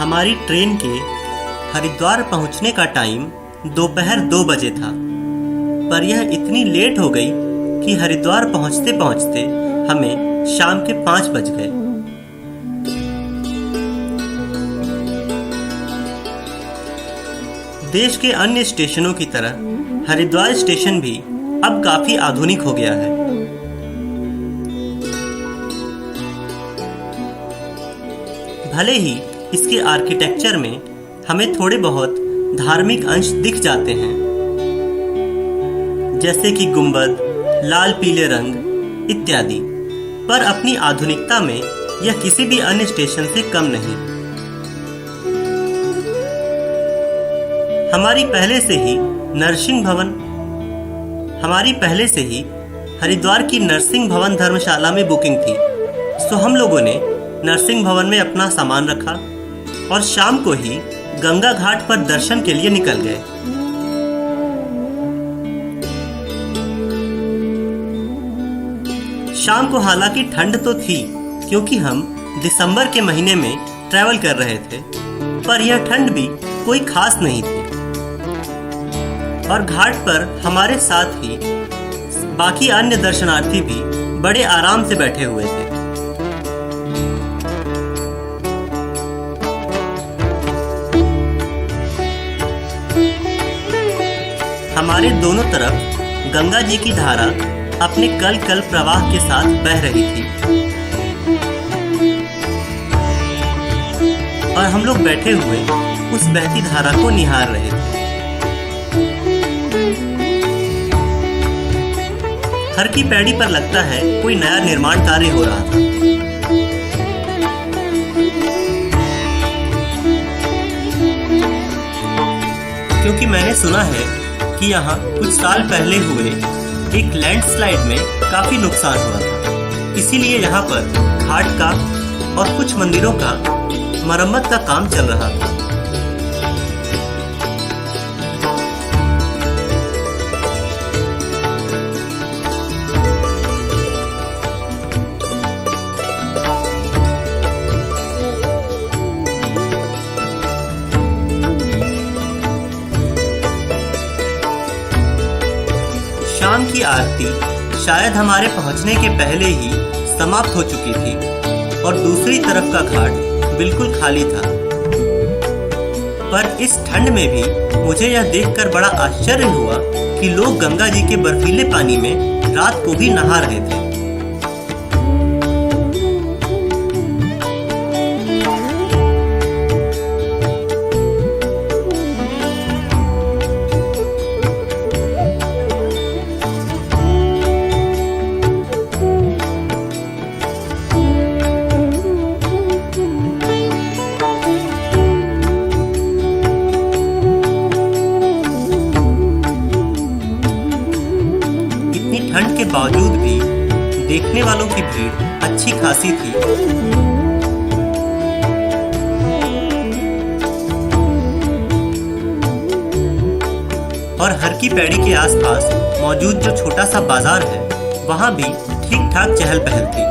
हमारी ट्रेन के हरिद्वार पहुंचने का टाइम दोपहर 2 बजे था, पर यह इतनी लेट हो गई कि हरिद्वार पहुंचते पहुंचते हमें शाम के 5 बज गए। देश के अन्य स्टेशनों की तरह हरिद्वार स्टेशन भी अब काफी आधुनिक हो गया है। भले ही इसके आर्किटेक्चर में हमें थोड़े बहुत धार्मिक अंश दिख जाते हैं, जैसे कि गुंबद, लाल पीले रंग इत्यादि, पर अपनी आधुनिकता में यह किसी भी अन्य स्टेशन से कम नहीं। हमारी पहले से ही हरिद्वार की नरसिंह भवन धर्मशाला में बुकिंग थी, तो हम लोगों ने नरसिंह भवन में अपना सामान रखा और शाम को ही गंगा घाट पर दर्शन के लिए निकल गए। शाम को हालांकि ठंड तो थी, क्योंकि हम दिसंबर के महीने में ट्रैवल कर रहे थे, पर यह ठंड भी कोई खास नहीं थी और घाट पर हमारे साथ ही बाकी अन्य दर्शनार्थी भी बड़े आराम से बैठे हुए थे। हमारे दोनों तरफ गंगा जी की धारा अपने कल कल प्रवाह के साथ बह रही थी और हम लोग बैठे हुए उस बहती धारा को निहार रहे थे। हर की पैड़ी पर लगता है कोई नया निर्माण कार्य हो रहा था। क्योंकि मैंने सुना है कि यहाँ कुछ साल पहले हुए एक लैंडस्लाइड में काफी नुकसान हुआ था, इसीलिए यहाँ पर घाट का और कुछ मंदिरों का मरम्मत का काम चल रहा था। शाम की आरती शायद हमारे पहुंचने के पहले ही समाप्त हो चुकी थी और दूसरी तरफ का घाट बिल्कुल खाली था। पर इस ठंड में भी मुझे यह देखकर बड़ा आश्चर्य हुआ कि लोग गंगा जी के बर्फीले पानी में रात को भी नहा रहे थे। ठंड के बावजूद भी देखने वालों की भीड़ अच्छी खासी थी। और हर की पैड़ी के आसपास मौजूद जो छोटा सा बाजार है, वहां भी ठीक ठाक चहल पहल थी।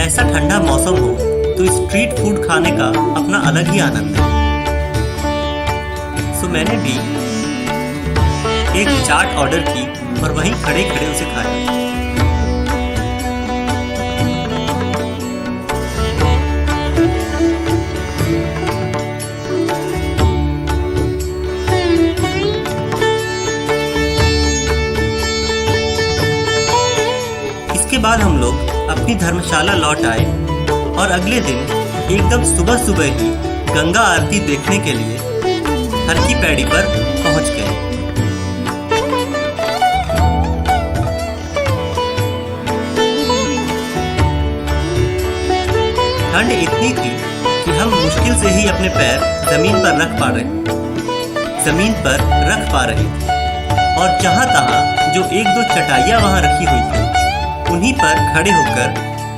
ऐसा ठंडा मौसम हो तो स्ट्रीट फूड खाने का अपना अलग ही आनंद है। सो मैंने भी एक चाट ऑर्डर की और वहीं खड़े खड़े उसे खाया। इसके बाद हम लोग अपनी धर्मशाला लौट आए और अगले दिन एकदम सुबह सुबह ही गंगा आरती देखने के लिए हर की पैड़ी पर पहुंच गए। ठंड इतनी थी कि हम मुश्किल से ही अपने पैर जमीन पर रख पा रहे थे और जहाँ तहाँ जो एक दो चटाइयाँ वहाँ रखी हुई थी उन्हीं पर खड़े होकर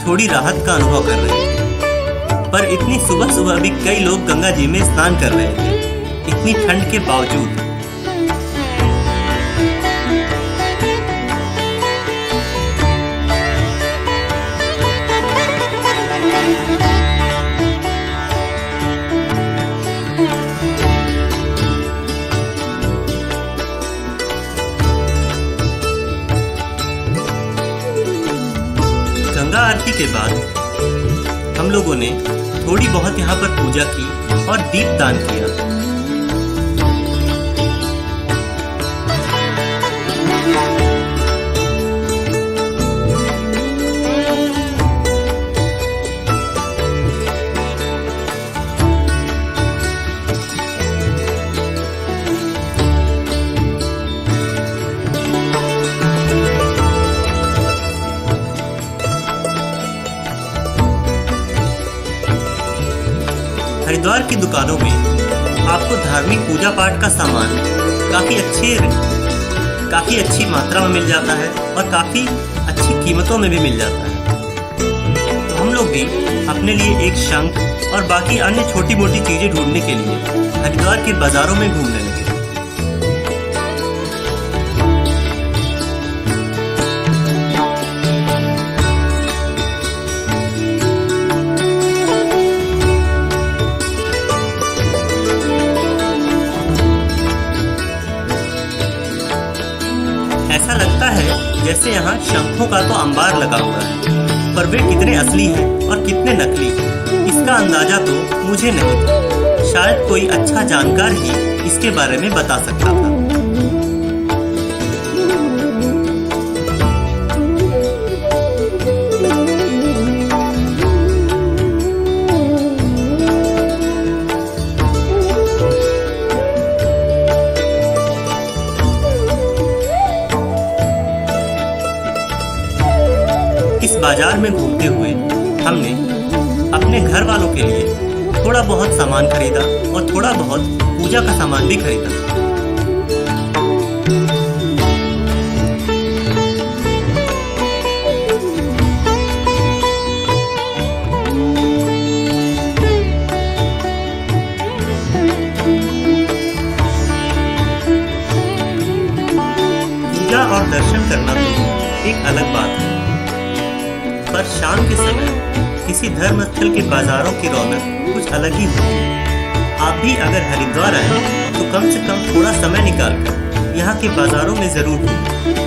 थोड़ी राहत का अनुभव कर रहे थे। पर इतनी सुबह सुबह भी कई लोग गंगा जी में स्नान कर रहे थे, इतनी ठंड के बावजूद। गंगा आरती के बाद हम लोगों ने थोड़ी बहुत यहाँ पर पूजा की और दीपदान किया। हरिद्वार की दुकानों में आपको धार्मिक पूजा पाठ का सामान काफ़ी अच्छी मात्रा में मिल जाता है और काफ़ी अच्छी कीमतों में भी मिल जाता है। तो हम लोग भी अपने लिए एक शंख और बाकी अन्य छोटी मोटी चीज़ें ढूंढने के लिए हरिद्वार के बाज़ारों में घूमने लगे। ऐसा लगता है जैसे यहाँ शंखों का तो अंबार लगा हुआ है, पर वे कितने असली हैं और कितने नकली इसका अंदाजा तो मुझे नहीं था। शायद कोई अच्छा जानकार ही इसके बारे में बता सकता था। इस बाजार में घूमते हुए हमने अपने घर वालों के लिए थोड़ा बहुत सामान खरीदा और थोड़ा बहुत पूजा का सामान भी खरीदा। पूजा और दर्शन करना तो एक अलग बात है, पर शाम के समय किसी धर्म स्थल के बाजारों की रौनक कुछ अलग ही होती है। आप भी अगर हरिद्वार आए तो कम से कम थोड़ा समय निकालकर यहाँ के बाजारों में जरूर घूमें।